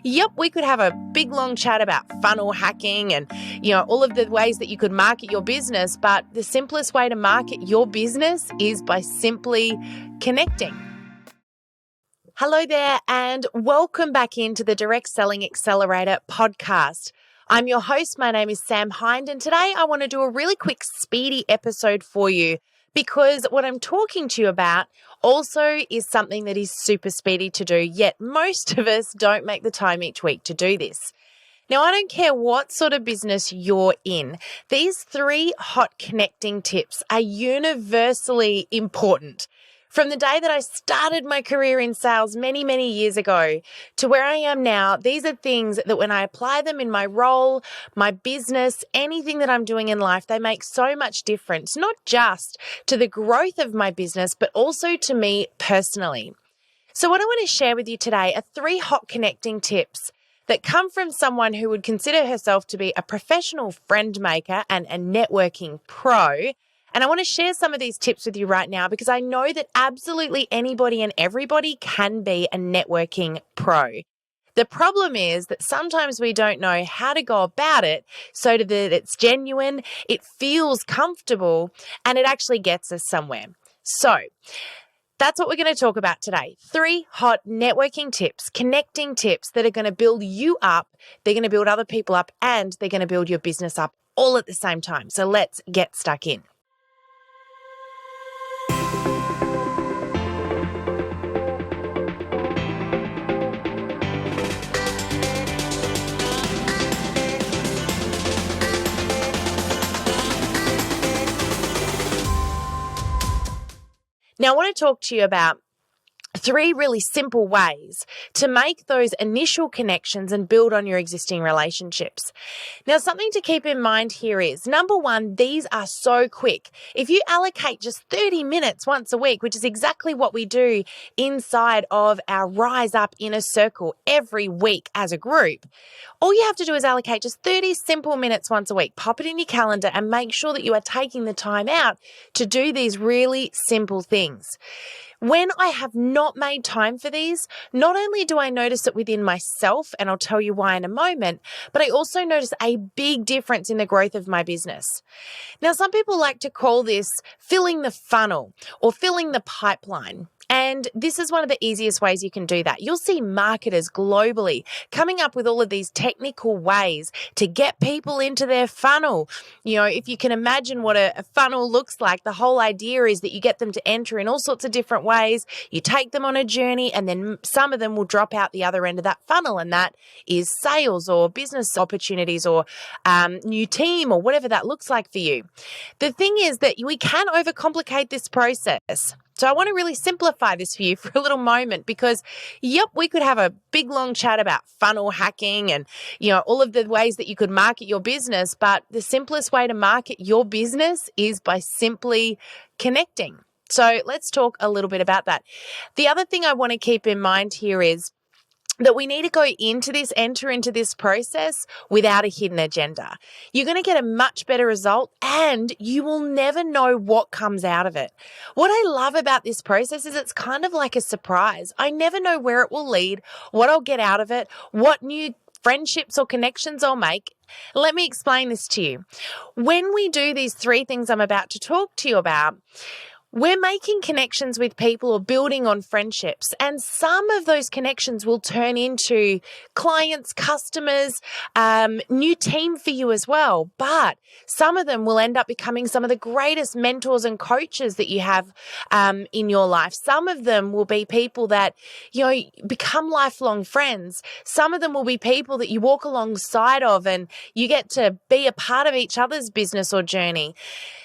Yep, we could have a big long chat about funnel hacking and, all of the ways that you could market your business, but the simplest way to market your business is by simply connecting. Hello there, and welcome back into the Direct Selling Accelerator podcast. I'm your host. My name is Sam Hind, and today I want to do a really quick, speedy episode for you because what I'm talking to you about also is something that is super speedy to do, yet most of us don't make the time each week to do this. Now, I don't care what sort of business you're in, these 3 hot connecting tips are universally important. From the day that I started my career in sales many, many years ago to where I am now, these are things that when I apply them in my role, my business, anything that I'm doing in life, they make so much difference, not just to the growth of my business, but also to me personally. So what I want to share with you today are 3 hot connecting tips that come from someone who would consider herself to be a professional friend maker and a networking pro. And I want to share some of these tips with you right now because I know that absolutely anybody and everybody can be a networking pro. The problem is that sometimes we don't know how to go about it so that it's genuine, it feels comfortable, and it actually gets us somewhere. So that's what we're going to talk about today. 3 hot networking tips, connecting tips that are going to build you up, they're going to build other people up, and they're going to build your business up all at the same time. So let's get stuck in. Now, I want to talk to you about 3 really simple ways to make those initial connections and build on your existing relationships. Now, something to keep in mind here is, number 1, these are so quick. If you allocate just 30 minutes once a week, which is exactly what we do inside of our Rise Up Inner Circle every week as a group, all you have to do is allocate just 30 simple minutes once a week. Pop it in your calendar and make sure that you are taking the time out to do these really simple things. When I have not made time for these, not only do I notice it within myself, and I'll tell you why in a moment, but I also notice a big difference in the growth of my business. Now, some people like to call this filling the funnel or filling the pipeline. And this is one of the easiest ways you can do that. You'll see marketers globally coming up with all of these technical ways to get people into their funnel. If you can imagine what a funnel looks like, the whole idea is that you get them to enter in all sorts of different ways. You take them on a journey, and then some of them will drop out the other end of that funnel. And that is sales or business opportunities or new team or whatever that looks like for you. The thing is that we can overcomplicate this process. So I want to really simplify this for you for a little moment because, yep, we could have a big long chat about funnel hacking and, all of the ways that you could market your business, but the simplest way to market your business is by simply connecting. So let's talk a little bit about that. The other thing I want to keep in mind here is that we need to enter into this process without a hidden agenda. You're going to get a much better result and you will never know what comes out of it. What I love about this process is it's kind of like a surprise. I never know where it will lead, what I'll get out of it, what new friendships or connections I'll make. Let me explain this to you. When we do these 3 things I'm about to talk to you about, we're making connections with people or building on friendships, and some of those connections will turn into clients, customers, new team for you as well. But some of them will end up becoming some of the greatest mentors and coaches that you have in your life. Some of them will be people that, become lifelong friends. Some of them will be people that you walk alongside of and you get to be a part of each other's business or journey.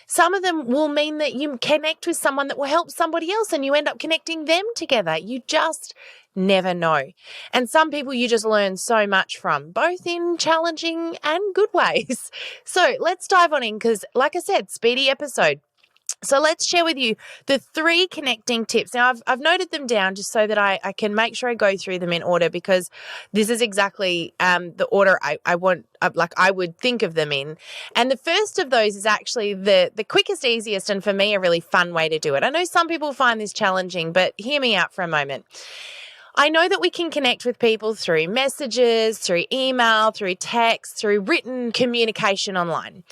Some of them will mean that you connect with someone that will help somebody else and you end up connecting them together. You just never know. And some people you just learn so much from, both in challenging and good ways. So let's dive on in because, like I said, speedy episode. So let's share with you the 3 connecting tips. Now, I've noted them down just so that I can make sure I go through them in order because this is exactly the order I want, I would think of them in. And the first of those is actually the quickest, easiest, and for me, a really fun way to do it. I know some people find this challenging, but hear me out for a moment. I know that we can connect with people through messages, through email, through text, through written communication online.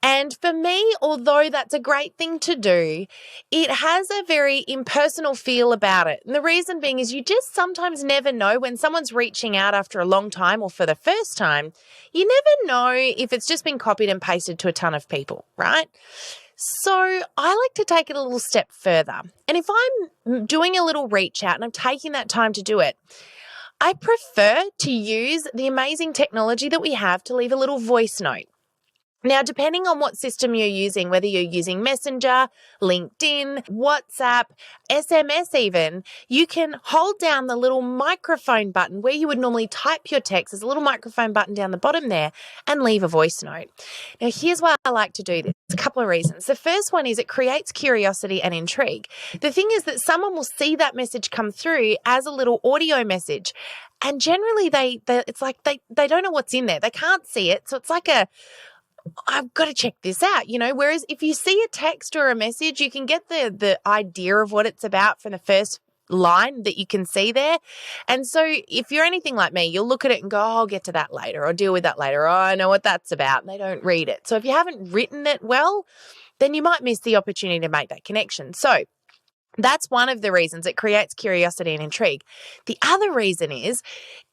And for me, although that's a great thing to do, it has a very impersonal feel about it. And the reason being is you just sometimes never know when someone's reaching out after a long time or for the first time, you never know if it's just been copied and pasted to a ton of people, right? So I like to take it a little step further. And if I'm doing a little reach out and I'm taking that time to do it, I prefer to use the amazing technology that we have to leave a little voice note. Now, depending on what system you're using, whether you're using Messenger, LinkedIn, WhatsApp, SMS even, you can hold down the little microphone button where you would normally type your text. There's a little microphone button down the bottom there and leave a voice note. Now, here's why I like to do this. A couple of reasons. The first one is it creates curiosity and intrigue. The thing is that someone will see that message come through as a little audio message. And generally it's like they don't know what's in there. They can't see it. So it's like I've got to check this out, whereas if you see a text or a message, you can get the idea of what it's about from the first line that you can see there. And so if you're anything like me, you'll look at it and go, oh, I'll get to that later or deal with that later. Oh, I know what that's about. And they don't read it. So if you haven't written it well, then you might miss the opportunity to make that connection. So that's one of the reasons it creates curiosity and intrigue. The other reason is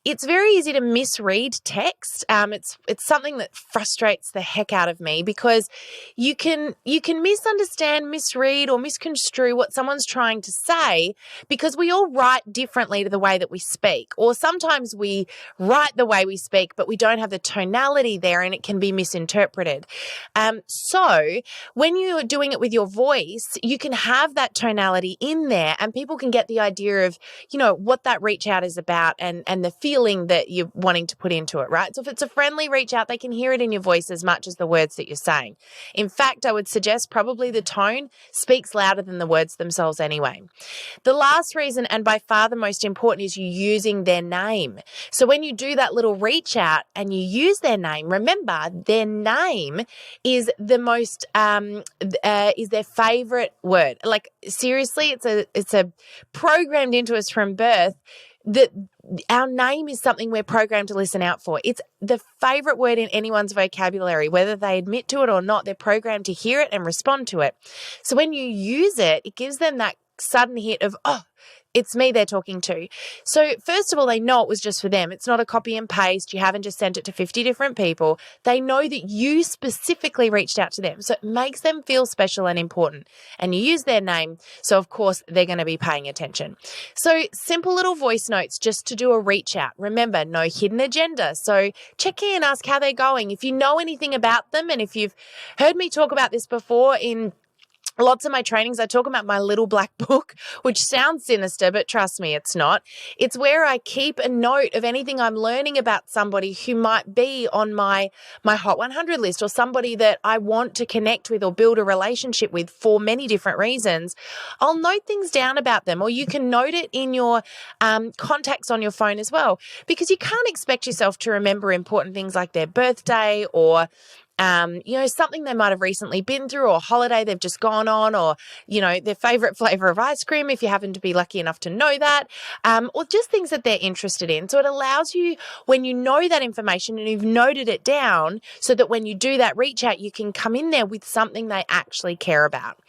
it's very easy to misread text. It's something that frustrates the heck out of me because you can misunderstand, misread, or misconstrue what someone's trying to say because we all write differently to the way that we speak, or sometimes we write the way we speak, but we don't have the tonality there, and it can be misinterpreted. So when you're doing it with your voice, you can have that tonality in there, and people can get the idea of what that reach out is about and the feeling that you're wanting to put into it, right? So if it's a friendly reach out, they can hear it in your voice as much as the words that you're saying. In fact, I would suggest probably the tone speaks louder than the words themselves anyway. The last reason, and by far the most important, is you using their name. So when you do that little reach out and you use their name, remember their name is the most, is their favorite word. Like seriously, it's a programmed into us from birth that our name is something we're programmed to listen out for. It's the favorite word in anyone's vocabulary, whether they admit to it or not. They're programmed to hear it and respond to it. So when you use it, it gives them that sudden hit of, oh, it's me they're talking to. So first of all, they know it was just for them. It's not a copy and paste. You haven't just sent it to 50 different people. They know that you specifically reached out to them. So it makes them feel special and important. And you use their name. So of course, they're going to be paying attention. So simple little voice notes just to do a reach out. Remember, no hidden agenda. So check in, ask how they're going. If you know anything about them, and if you've heard me talk about this before in lots of my trainings, I talk about my little black book, which sounds sinister, but trust me, it's not. It's where I keep a note of anything I'm learning about somebody who might be on my Hot 100 list, or somebody that I want to connect with or build a relationship with for many different reasons. I'll note things down about them, or you can note it in your contacts on your phone as well, because you can't expect yourself to remember important things like their birthday or something they might have recently been through, or a holiday they've just gone on, or, their favorite flavor of ice cream, if you happen to be lucky enough to know that, or just things that they're interested in. So it allows you, when you know that information and you've noted it down, so that when you do that reach out, you can come in there with something they actually care about.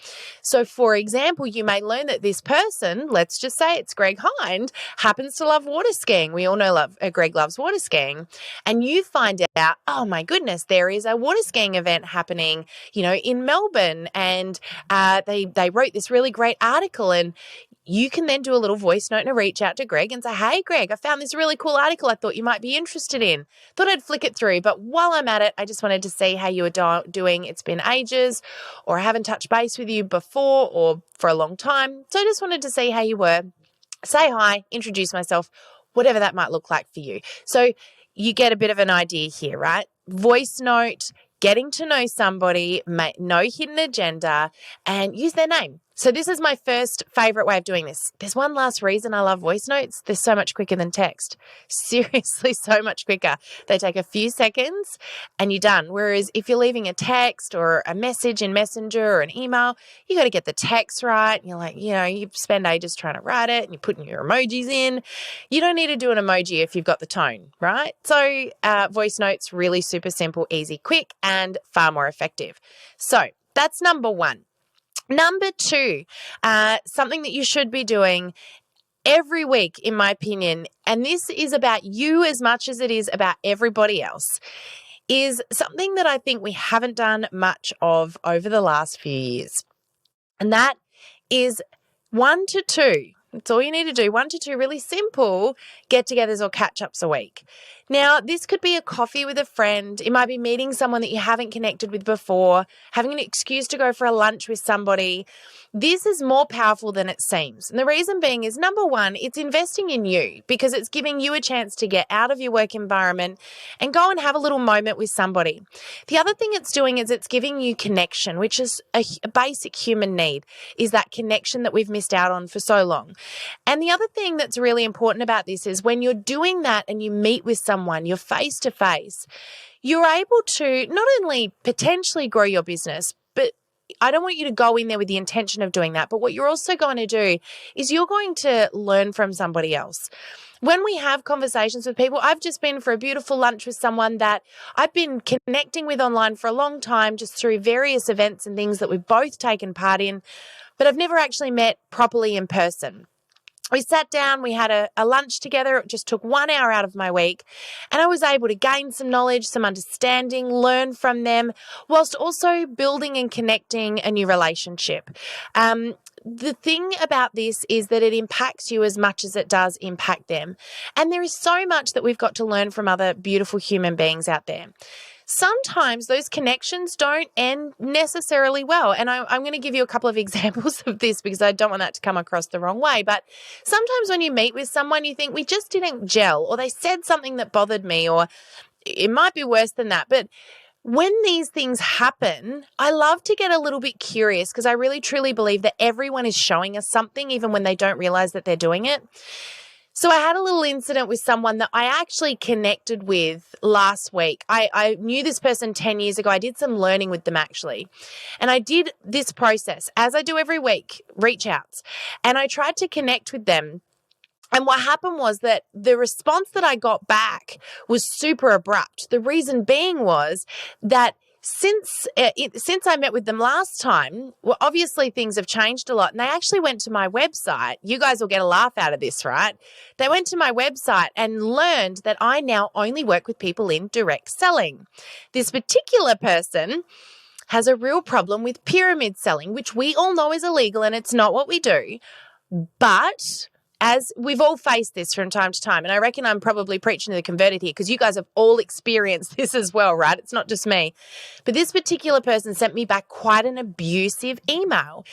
So for example, you may learn that this person, let's just say it's Greg Hind, happens to love water skiing. We all know Greg loves water skiing. And you find out, oh my goodness, there is a water skiing event happening, in Melbourne, and they wrote this really great article, and you can then do a little voice note and a reach out to Greg and say, hey, Greg, I found this really cool article I thought you might be interested in. Thought I'd flick it through, but while I'm at it, I just wanted to see how you were doing. It's been ages, or I haven't touched base with you before or for a long time. So I just wanted to see how you were. Say hi, introduce myself, whatever that might look like for you. So you get a bit of an idea here, right? Voice note, getting to know somebody, no hidden agenda, and use their name. So this is my first favorite way of doing this. There's one last reason I love voice notes. They're so much quicker than text. Seriously, so much quicker. They take a few seconds and you're done. Whereas if you're leaving a text or a message in Messenger or an email, you got to get the text right. And you're like, you spend ages trying to write it and you're putting your emojis in. You don't need to do an emoji if you've got the tone, right? So voice notes, really super simple, easy, quick, and far more effective. So that's number one. Number two, something that you should be doing every week, in my opinion, and this is about you as much as it is about everybody else, is something that I think we haven't done much of over the last few years. And that is 1 to 2. That's all you need to do. 1 to 2 really simple get-togethers or catch-ups a week. Now, this could be a coffee with a friend. It might be meeting someone that you haven't connected with before, having an excuse to go for a lunch with somebody. This is more powerful than it seems. And the reason being is, number one, it's investing in you because it's giving you a chance to get out of your work environment and go and have a little moment with somebody. The other thing it's doing is it's giving you connection, which is a basic human need, is that connection that we've missed out on for so long. And the other thing that's really important about this is when you're doing that and you meet with someone, you're face to face, you're able to not only potentially grow your business, but I don't want you to go in there with the intention of doing that. But what you're also going to do is you're going to learn from somebody else. When we have conversations with people, I've just been for a beautiful lunch with someone that I've been connecting with online for a long time, just through various events and things that we've both taken part in, but I've never actually met properly in person. We sat down, we had a lunch together. It just took 1 hour out of my week. And I was able to gain some knowledge, some understanding, learn from them, whilst also building and connecting a new relationship. The thing about this is that it impacts you as much as it does impact them. And there is so much that we've got to learn from other beautiful human beings out there. Sometimes those connections don't end necessarily well. And I'm going to give you a couple of examples of this because I don't want that to come across the wrong way. But sometimes when you meet with someone, you think we just didn't gel, or they said something that bothered me, or it might be worse than that. But when these things happen, I love to get a little bit curious because I really truly believe that everyone is showing us something, even when they don't realize that they're doing it. So I had a little incident with someone that I actually connected with last week. I knew this person 10 years ago. I did some learning with them actually. And I did this process, as I do every week, reach outs. And I tried to connect with them. And what happened was that the response that I got back was super abrupt. The reason being was that since I met with them last time, well, obviously things have changed a lot. And they actually went to my website. You guys will get a laugh out of this, right? They went to my website and learned that I now only work with people in direct selling. This particular person has a real problem with pyramid selling, which we all know is illegal and it's not what we do. But as we've all faced this from time to time, and I reckon I'm probably preaching to the converted here because you guys have all experienced this as well, right? It's not just me. But this particular person sent me back quite an abusive email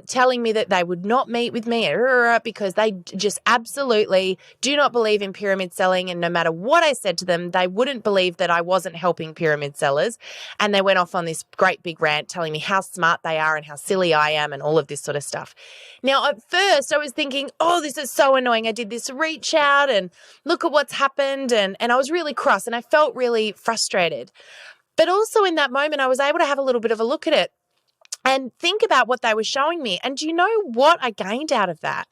telling me that they would not meet with me because they just absolutely do not believe in pyramid selling. And no matter what I said to them, they wouldn't believe that I wasn't helping pyramid sellers. And they went off on this great big rant telling me how smart they are and how silly I am and all of this sort of stuff. Now, at first I was thinking, oh, this is so annoying. I did this reach out and look at what's happened. And I was really cross and I felt really frustrated. But also in that moment, I was able to have a little bit of a look at it and think about what they were showing me. And do you know what I gained out of that?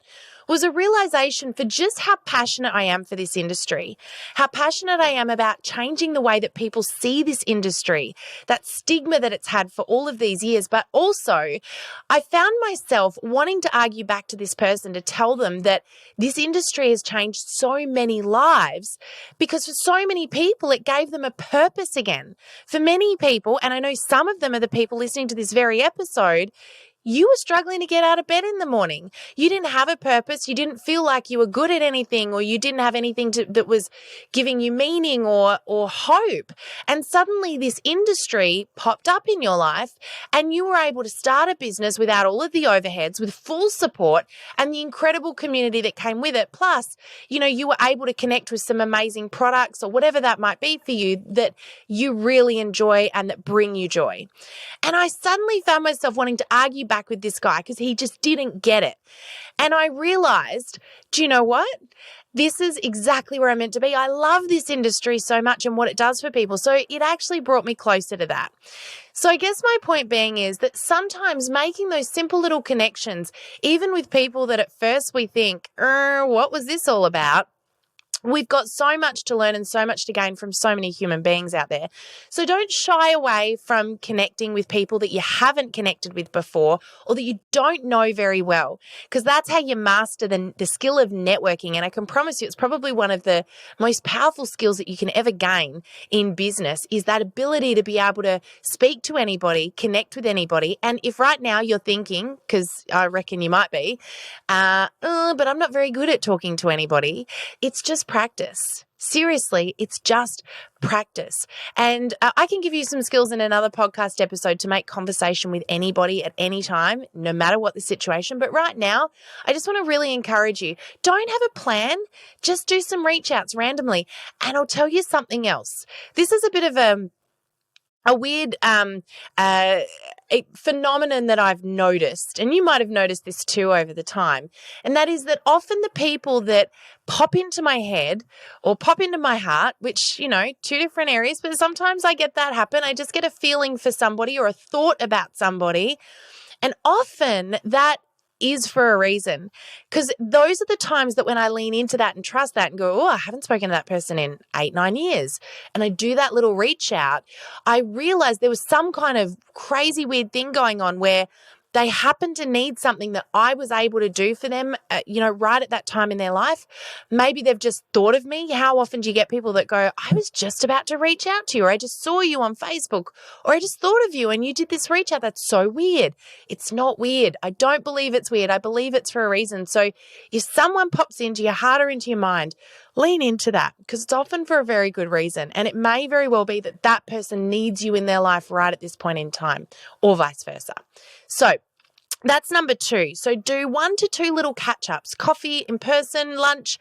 Was a realization for just how passionate I am for this industry, how passionate I am about changing the way that people see this industry, that stigma that it's had for all of these years. But also, I found myself wanting to argue back to this person to tell them that this industry has changed so many lives because for so many people, it gave them a purpose again. For many people, and I know some of them are the people listening to this very episode, you were struggling to get out of bed in the morning. You didn't have a purpose. You didn't feel like you were good at anything, or you didn't have anything that was giving you meaning or hope. And suddenly this industry popped up in your life and you were able to start a business without all of the overheads, with full support and the incredible community that came with it. Plus, you were able to connect with some amazing products or whatever that might be for you that you really enjoy and that bring you joy. And I suddenly found myself wanting to argue back back with this guy because he just didn't get it. And I realized, do you know what? This is exactly where I'm meant to be. I love this industry so much and what it does for people. So it actually brought me closer to that. So I guess my point being is that sometimes making those simple little connections, even with people that at first we think, what was this all about? We've got so much to learn and so much to gain from so many human beings out there. So don't shy away from connecting with people that you haven't connected with before or that you don't know very well, because that's how you master the skill of networking. And I can promise you it's probably one of the most powerful skills that you can ever gain in business, is that ability to be able to speak to anybody, connect with anybody. And if right now you're thinking, because I reckon you might be, but I'm not very good at talking to anybody, it's just practice. Seriously, it's just practice. And I can give you some skills in another podcast episode to make conversation with anybody at any time, no matter what the situation. But right now, I just want to really encourage you. Don't have a plan. Just do some reach outs randomly. And I'll tell you something else. This is a bit of a weird phenomenon that I've noticed, and you might have noticed this too over the time, and that is that often the people that pop into my head or pop into my heart, which, two different areas, but sometimes I get that happen. I just get a feeling for somebody or a thought about somebody, and often that is for a reason, because those are the times that when I lean into that and trust that and go, I haven't spoken to that person in 8-9 years, and I do that little reach out, I realized there was some kind of crazy weird thing going on where they happen to need something that I was able to do for them, right at that time in their life. Maybe they've just thought of me. How often do you get people that go, I was just about to reach out to you, or I just saw you on Facebook, or I just thought of you and you did this reach out. That's so weird. It's not weird. I don't believe it's weird. I believe it's for a reason. So if someone pops into your heart or into your mind, lean into that, because it's often for a very good reason. And it may very well be that that person needs you in their life right at this point in time, or vice versa. So that's number 2. So do 1 to 2 little catch-ups, coffee, in person, lunch.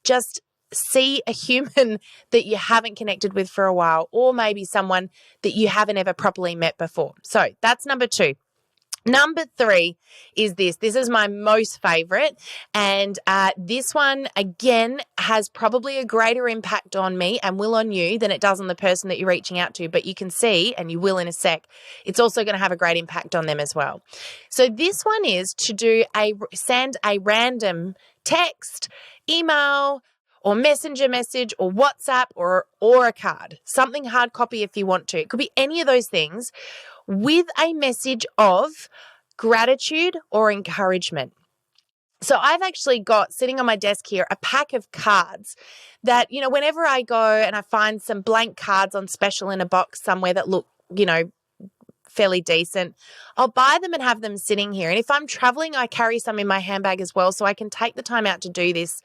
Just see a human that you haven't connected with for a while, or maybe someone that you haven't ever properly met before. So that's number 2. Number 3 is this. This is my most favorite. And this one, again, has probably a greater impact on me and will on you than it does on the person that you're reaching out to. But you can see, and you will in a sec, it's also going to have a great impact on them as well. So this one is to send a random text, email, or messenger message, or WhatsApp, or a card, something hard copy if you want to. It could be any of those things, with a message of gratitude or encouragement. So I've actually got sitting on my desk here a pack of cards that, whenever I go and I find some blank cards on special in a box somewhere that look, fairly decent, I'll buy them and have them sitting here. And if I'm traveling, I carry some in my handbag as well, so I can take the time out to do this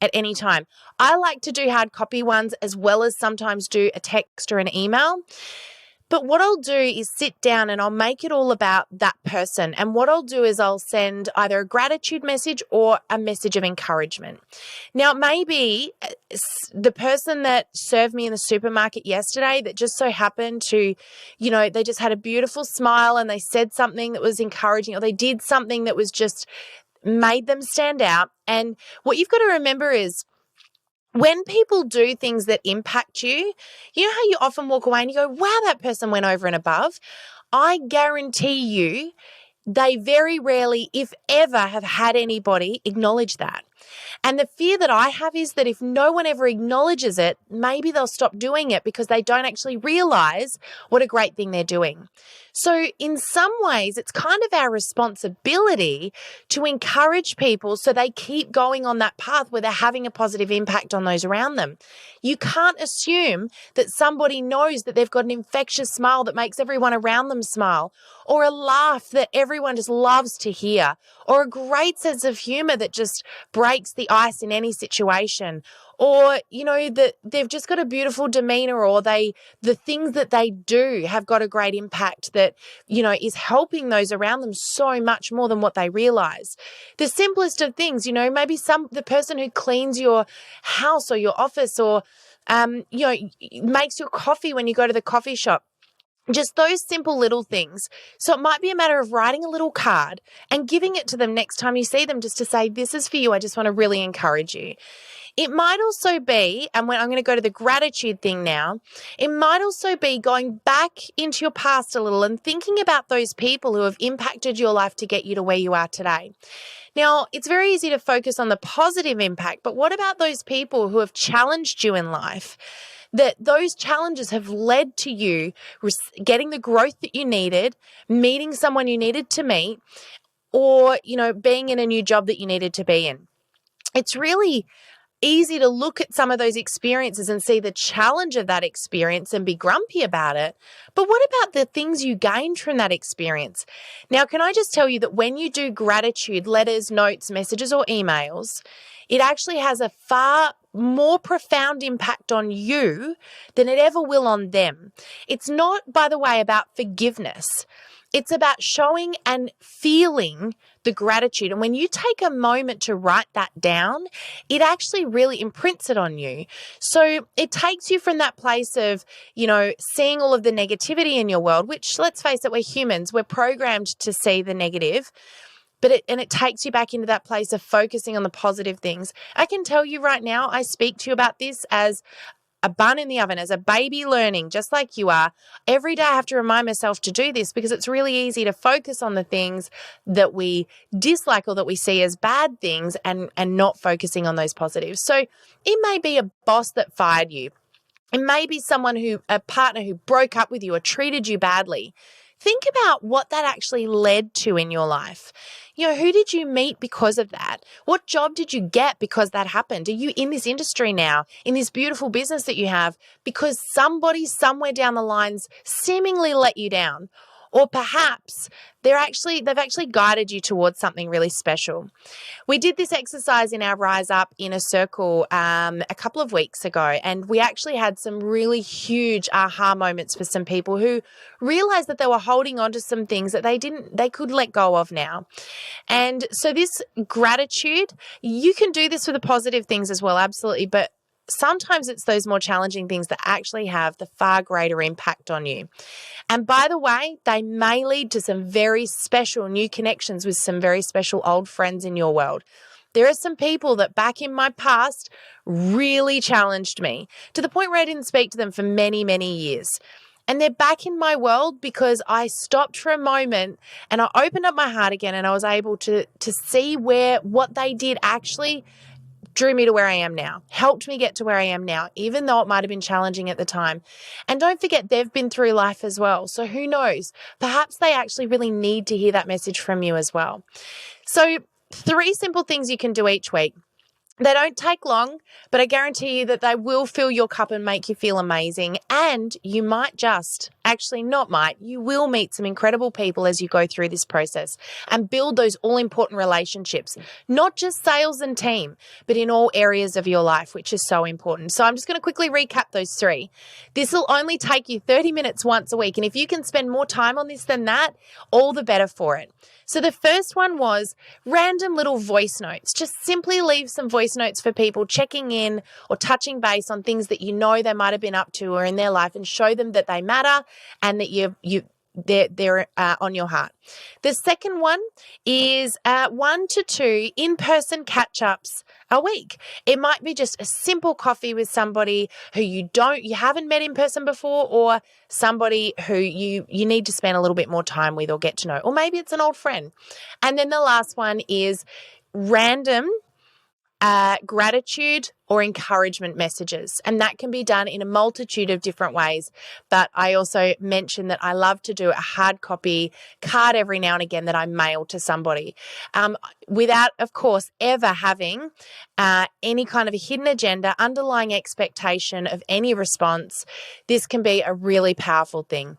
at any time. I like to do hard copy ones as well as sometimes do a text or an email. But what I'll do is sit down and I'll make it all about that person. And what I'll do is I'll send either a gratitude message or a message of encouragement. Now, maybe the person that served me in the supermarket yesterday that just so happened to, they just had a beautiful smile and they said something that was encouraging, or they did something that was just made them stand out. And what you've got to remember is, when people do things that impact you, you know how you often walk away and you go, wow, that person went over and above? I guarantee you they very rarely, if ever, have had anybody acknowledge that. And the fear that I have is that if no one ever acknowledges it, maybe they'll stop doing it because they don't actually realize what a great thing they're doing. So in some ways, it's kind of our responsibility to encourage people so they keep going on that path where they're having a positive impact on those around them. You can't assume that somebody knows that they've got an infectious smile that makes everyone around them smile, or a laugh that everyone just loves to hear, or a great sense of humor that just breaks the ice in any situation, or, that they've just got a beautiful demeanor, or the things that they do have got a great impact that, is helping those around them so much more than what they realize. The simplest of things, maybe the person who cleans your house or your office, or, makes your coffee when you go to the coffee shop. Just those simple little things. So it might be a matter of writing a little card and giving it to them next time you see them, just to say, this is for you. I just want to really encourage you. It might also be, and when I'm going to go to the gratitude thing now, it might also be going back into your past a little and thinking about those people who have impacted your life to get you to where you are today. Now, it's very easy to focus on the positive impact, but what about those people who have challenged you in life? That those challenges have led to you getting the growth that you needed, meeting someone you needed to meet, or, being in a new job that you needed to be in. It's really easy to look at some of those experiences and see the challenge of that experience and be grumpy about it. But what about the things you gained from that experience? Now, can I just tell you that when you do gratitude letters, notes, messages, or emails, it actually has a far more profound impact on you than it ever will on them. It's not, by the way, about forgiveness. It's about showing and feeling the gratitude. And when you take a moment to write that down, it actually really imprints it on you. So it takes you from that place of, seeing all of the negativity in your world, which, let's face it, we're humans, we're programmed to see the negative. But it takes you back into that place of focusing on the positive things. I can tell you right now, I speak to you about this as a bun in the oven, as a baby learning, just like you are. Every day I have to remind myself to do this, because it's really easy to focus on the things that we dislike or that we see as bad things, and not focusing on those positives. So it may be a boss that fired you. It may be a partner who broke up with you or treated you badly. Think about what that actually led to in your life. Who did you meet because of that? What job did you get because that happened? Are you in this industry now, in this beautiful business that you have, because somebody somewhere down the lines seemingly let you down? Or perhaps they've actually guided you towards something really special. We did this exercise in our Rise Up Inner Circle a couple of weeks ago, and we actually had some really huge aha moments for some people who realized that they were holding on to some things that they could let go of now. And so this gratitude, you can do this for the positive things as well, absolutely, but sometimes it's those more challenging things that actually have the far greater impact on you. And by the way, they may lead to some very special new connections with some very special old friends in your world. There are some people that back in my past really challenged me to the point where I didn't speak to them for many, many years. And they're back in my world because I stopped for a moment and I opened up my heart again, and I was able to see what they did actually drew me to where I am now, helped me get to where I am now, even though it might have been challenging at the time. And don't forget, they've been through life as well. So who knows? Perhaps they actually really need to hear that message from you as well. So 3 simple things you can do each week. They don't take long, but I guarantee you that they will fill your cup and make you feel amazing. And you you will meet some incredible people as you go through this process and build those all important relationships, not just sales and team, but in all areas of your life, which is so important. So I'm just going to quickly recap those 3. This will only take you 30 minutes once a week. And if you can spend more time on this than that, all the better for it. So the first one was random little voice notes. Just simply leave some voice notes for people checking in or touching base on things that they might have been up to or in their life, and show them that they matter and that they're on your heart. The second one is 1 to 2 in-person catch-ups a week. It might be just a simple coffee with somebody who you haven't met in person before, or somebody who you need to spend a little bit more time with or get to know, or maybe it's an old friend. And then the last one is random gratitude or encouragement messages. And that can be done in a multitude of different ways. But I also mentioned that I love to do a hard copy card every now and again that I mail to somebody, without, of course, ever having any kind of a hidden agenda, underlying expectation of any response. This can be a really powerful thing.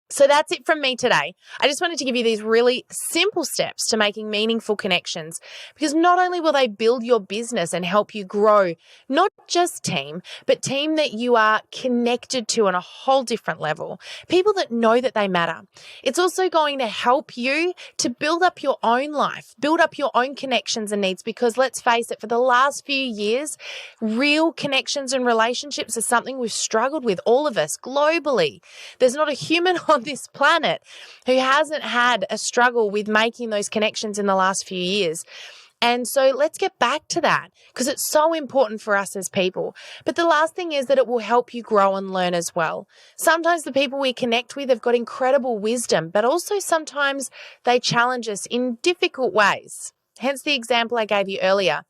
So that's it from me today. I just wanted to give you these really simple steps to making meaningful connections, because not only will they build your business and help you grow, not just team, but team that you are connected to on a whole different level, people that know that they matter. It's also going to help you to build up your own life, build up your own connections and needs, because let's face it, for the last few years, real connections and relationships are something we've struggled with, all of us globally. There's not a human on this planet who hasn't had a struggle with making those connections in the last few years. And so let's get back to that, because it's so important for us as people. But the last thing is that it will help you grow and learn as well. Sometimes the people we connect with have got incredible wisdom, but also sometimes they challenge us in difficult ways. Hence the example I gave you earlier.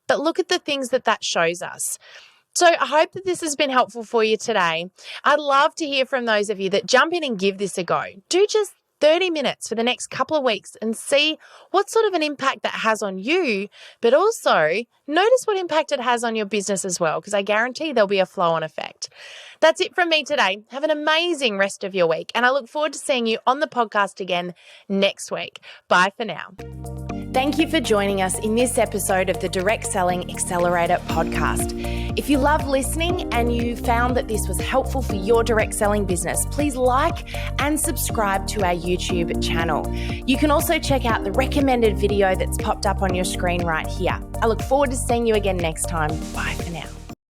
But look at the things that shows us. So I hope that this has been helpful for you today. I'd love to hear from those of you that jump in and give this a go. Do just 30 minutes for the next couple of weeks and see what sort of an impact that has on you, but also notice what impact it has on your business as well, because I guarantee there'll be a flow-on effect. That's it from me today. Have an amazing rest of your week, and I look forward to seeing you on the podcast again next week. Bye for now. Thank you for joining us in this episode of the Direct Selling Accelerator podcast. If you love listening and you found that this was helpful for your direct selling business, please like and subscribe to our YouTube channel. You can also check out the recommended video that's popped up on your screen right here. I look forward to seeing you again next time. Bye for now.